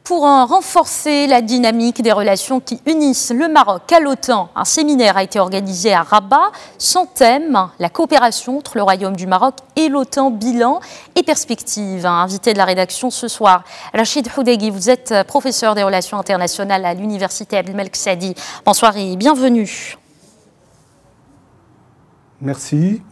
Pour renforcer la dynamique des relations qui unissent le Maroc à l'OTAN, un séminaire a été organisé à Rabat, son thème, la coopération entre le Royaume du Maroc et l'OTAN, bilan et perspectives. Invité de la rédaction ce soir, Rachid Houdegui, vous êtes professeur des relations internationales à l'université Abdelmalek Saadi. Bonsoir et bienvenue. Merci.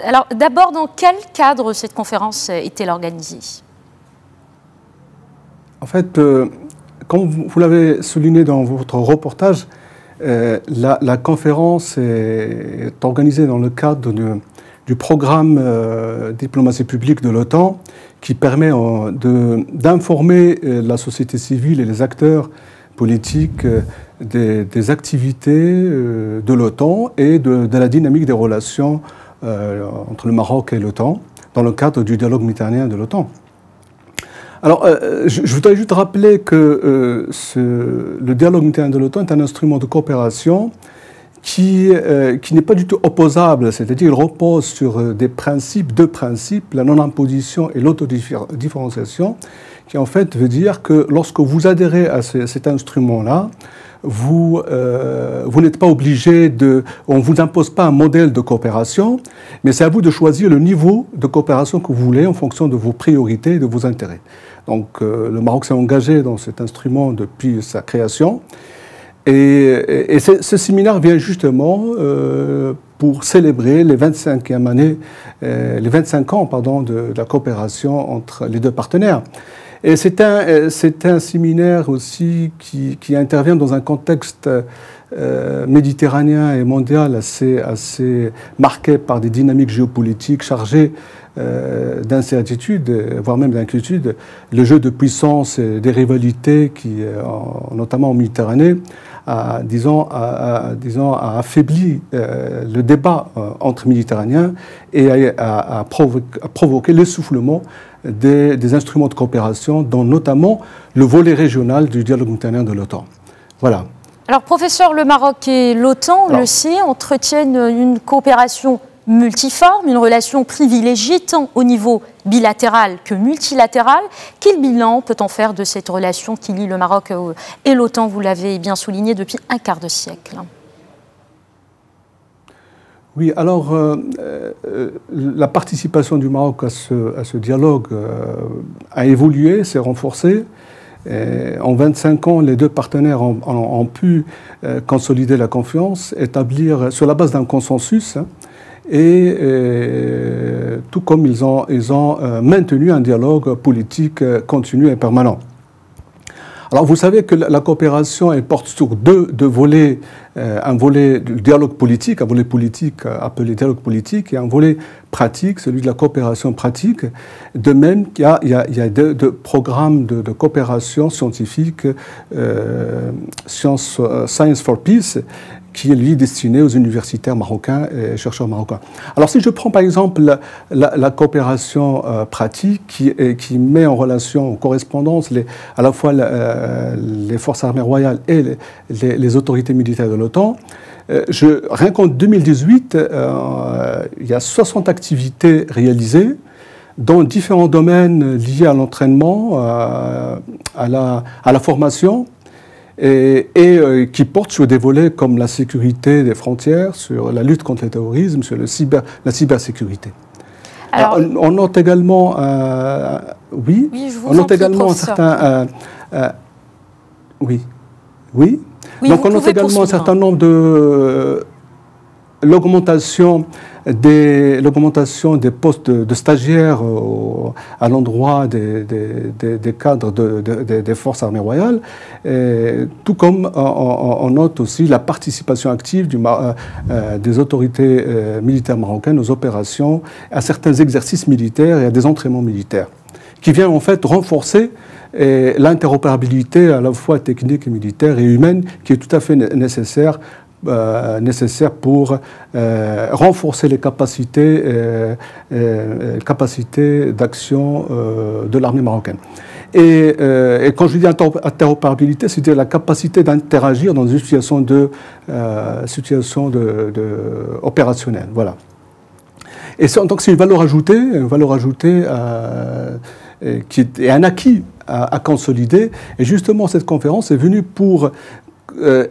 Alors d'abord, dans quel cadre cette conférence est-elle organisée ? En fait, comme vous l'avez souligné dans votre reportage, la conférence est organisée dans le cadre du programme diplomatie publique de l'OTAN qui permet d'informer la société civile et les acteurs politiques des activités de l'OTAN et de la dynamique des relations entre le Maroc et l'OTAN dans le cadre du dialogue méditerranéen de l'OTAN. Alors, je voudrais juste rappeler que le dialogue méditerranéen de l'OTAN est un instrument de coopération qui n'est pas du tout opposable, c'est-à-dire il repose sur deux principes, la non-imposition et l'autodiférenciation, qui en fait veut dire que lorsque vous adhérez à cet instrument-là, vous n'êtes pas obligé on ne vous impose pas un modèle de coopération, mais c'est à vous de choisir le niveau de coopération que vous voulez en fonction de vos priorités et de vos intérêts. Donc le Maroc s'est engagé dans cet instrument depuis sa création. Et ce séminaire vient justement pour célébrer les 25 ans de la coopération entre les deux partenaires. Et c'est un séminaire aussi qui intervient dans un contexte méditerranéen et mondial assez marqué par des dynamiques géopolitiques chargées d'incertitude, voire même d'inquiétude. Le jeu de puissance et des rivalités qui, notamment en Méditerranée, a affaibli le débat entre Méditerranéens et a provoqué l'essoufflement des instruments de coopération, dont notamment le volet régional du dialogue méditerranéen de l'OTAN. Voilà. Alors, professeur, le Maroc et l'OTAN, on le sait, entretiennent une coopération multiforme, une relation privilégiée tant au niveau bilatéral que multilatéral. Quel bilan peut-on faire de cette relation qui lie le Maroc et l'OTAN, vous l'avez bien souligné, depuis un quart de siècle ? Oui, alors la participation du Maroc à ce dialogue a évolué, s'est renforcée. En 25 ans, les deux partenaires ont pu consolider la confiance, établir sur la base d'un consensus, et tout comme ils ont maintenu un dialogue politique continu et permanent. Alors vous savez que la coopération elle porte sur deux volets, un volet du dialogue politique, un volet politique appelé dialogue politique, et un volet pratique, celui de la coopération pratique. De même qu'il y a deux programmes de coopération scientifique, Science for Peace, qui est lui destiné aux universitaires marocains et chercheurs marocains. Alors si je prends par exemple la coopération pratique qui met en relation, en correspondance à la fois les forces armées royales et les autorités militaires de l'OTAN, rien qu'en 2018, il y a 60 activités réalisées dans différents domaines liés à l'entraînement, à la formation, et qui portent sur des volets comme la sécurité des frontières, sur la lutte contre le terrorisme, sur la cybersécurité. Alors, on note également, oui, on note également un certain, donc on note également un certain nombre de l'augmentation des postes de stagiaires à l'endroit des cadres des forces armées royales, tout comme on note aussi la participation active des autorités militaires marocaines aux opérations, à certains exercices militaires et à des entraînements militaires, qui vient en fait renforcer l'interopérabilité à la fois technique et militaire et humaine qui est tout à fait nécessaire pour renforcer les capacités d'action de l'armée marocaine. Et quand je dis interopérabilité, c'est-à-dire la capacité d'interagir dans une situation opérationnelle. Voilà. Et donc c'est une valeur ajoutée qui est un acquis à consolider. Et justement, cette conférence est venue pour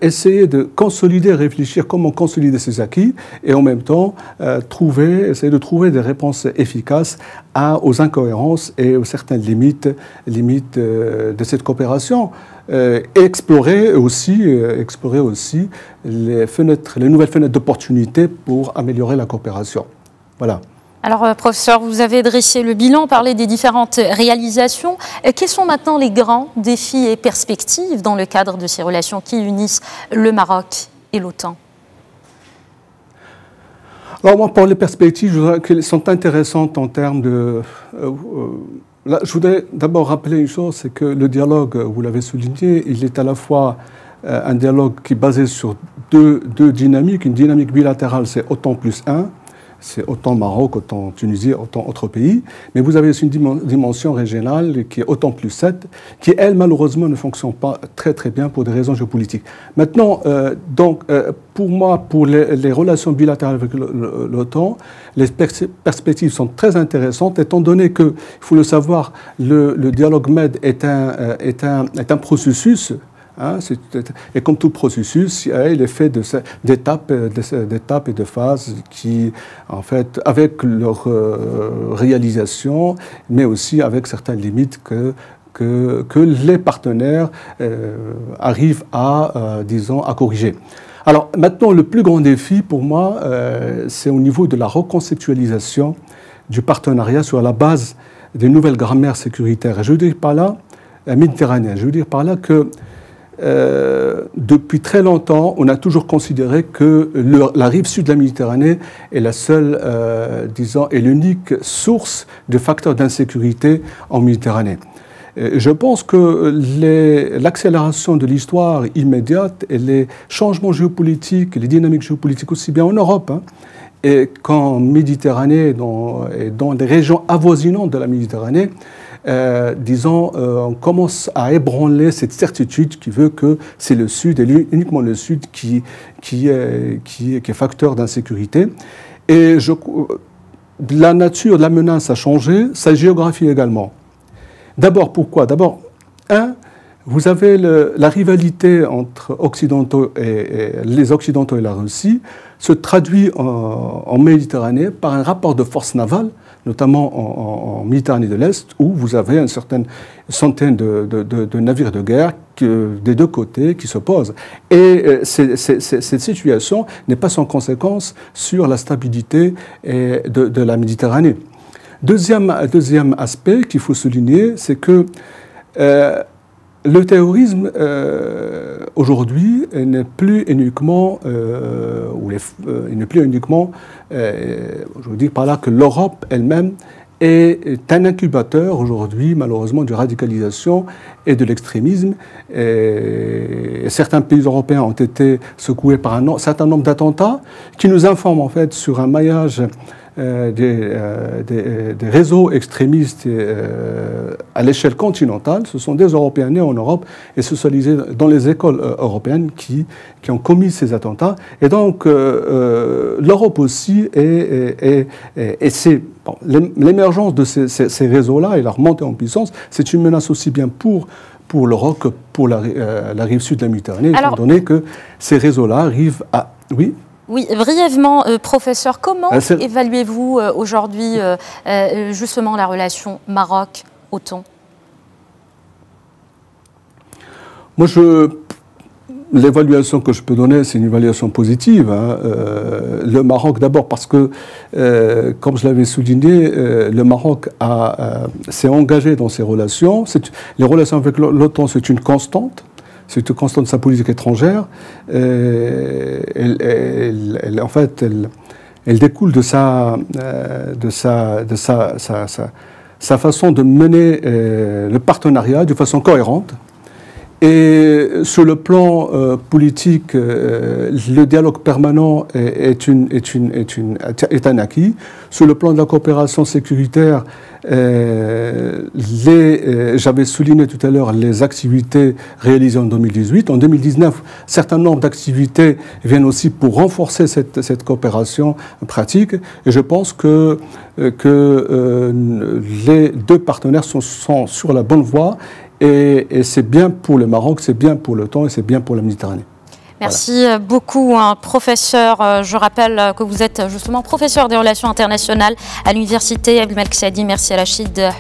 essayer de consolider, réfléchir comment consolider ces acquis et en même temps essayer de trouver des réponses efficaces aux incohérences et aux certaines limites de cette coopération. Explorer aussi les nouvelles fenêtres d'opportunité pour améliorer la coopération. Voilà. Alors, professeur, vous avez dressé le bilan, parlé des différentes réalisations. Quels sont maintenant les grands défis et perspectives dans le cadre de ces relations qui unissent le Maroc et l'OTAN? Alors, moi, pour les perspectives, je voudrais qu'elles sont intéressantes en termes de... là, je voudrais d'abord rappeler une chose, c'est que le dialogue, vous l'avez souligné, il est à la fois un dialogue qui est basé sur deux dynamiques. Une dynamique bilatérale, c'est OTAN plus 1. C'est autant Maroc, autant Tunisie, autant autres pays. Mais vous avez aussi une dimension régionale qui est autant plus 7, qui, elle, malheureusement, ne fonctionne pas très bien pour des raisons géopolitiques. Maintenant, pour moi, pour les relations bilatérales avec l'OTAN, les perspectives sont très intéressantes, étant donné que, il faut le savoir, le dialogue MED est un processus. Et comme tout processus, il est fait d'étapes et de phases qui, en fait, avec leur réalisation, mais aussi avec certaines limites que les partenaires arrivent à corriger. Alors maintenant, le plus grand défi pour moi, c'est au niveau de la reconceptualisation du partenariat sur la base des nouvelles grammaires sécuritaires. Et je veux dire par là, méditerranéenne, je veux dire par là que depuis très longtemps, on a toujours considéré que la rive sud de la Méditerranée est la seule, est l'unique source de facteurs d'insécurité en Méditerranée. Je pense que l'accélération de l'histoire immédiate et les changements géopolitiques, les dynamiques géopolitiques aussi bien en Europe qu'en Méditerranée et dans des régions avoisinantes de la Méditerranée, on commence à ébranler cette certitude qui veut que c'est le Sud et uniquement le Sud qui est facteur d'insécurité. Et la nature de la menace a changé, sa géographie également. D'abord, pourquoi? D'abord, vous avez la rivalité entre les Occidentaux et la Russie se traduit en Méditerranée par un rapport de force navale, notamment en Méditerranée de l'Est, où vous avez une certaine centaine de navires de guerre des deux côtés qui s'opposent. Et cette situation n'est pas sans conséquence sur la stabilité de la Méditerranée. Deuxième aspect qu'il faut souligner, c'est que le terrorisme, aujourd'hui, n'est plus uniquement, je veux dire par là que l'Europe elle-même est un incubateur aujourd'hui, malheureusement, de radicalisation et de l'extrémisme. Certains pays européens ont été secoués par un certain nombre d'attentats qui nous informent en fait sur un maillage des réseaux extrémistes à l'échelle continentale. Ce sont des Européens nés en Europe et socialisés dans les écoles européennes qui ont commis ces attentats. Et donc, l'Europe aussi l'émergence de ces réseaux-là et leur montée en puissance, c'est une menace aussi bien pour l'Europe que pour la rive sud de la Méditerranée, étant donné que ces réseaux-là arrivent à... Oui, brièvement, professeur, comment évaluez-vous aujourd'hui justement la relation Maroc-OTAN? Moi, l'évaluation que je peux donner, c'est une évaluation positive. Le Maroc, d'abord parce que, comme je l'avais souligné, le Maroc s'est engagé dans ces relations. Les relations avec l'OTAN, c'est une constante. C'est une constante de sa politique étrangère. En fait, elle découle de sa façon de mener le partenariat de façon cohérente. Et sur le plan politique, le dialogue permanent est un acquis. Sur le plan de la coopération sécuritaire, j'avais souligné tout à l'heure les activités réalisées en 2018. En 2019, un certain nombre d'activités viennent aussi pour renforcer cette coopération pratique. Et je pense que les deux partenaires sont sur la bonne voie Et c'est bien pour le Maroc, c'est bien pour l'OTAN et c'est bien pour la Méditerranée. Merci beaucoup, professeur. Je rappelle que vous êtes justement professeur des relations internationales à l'université Abdelmalek Saadi. Merci à Rachid.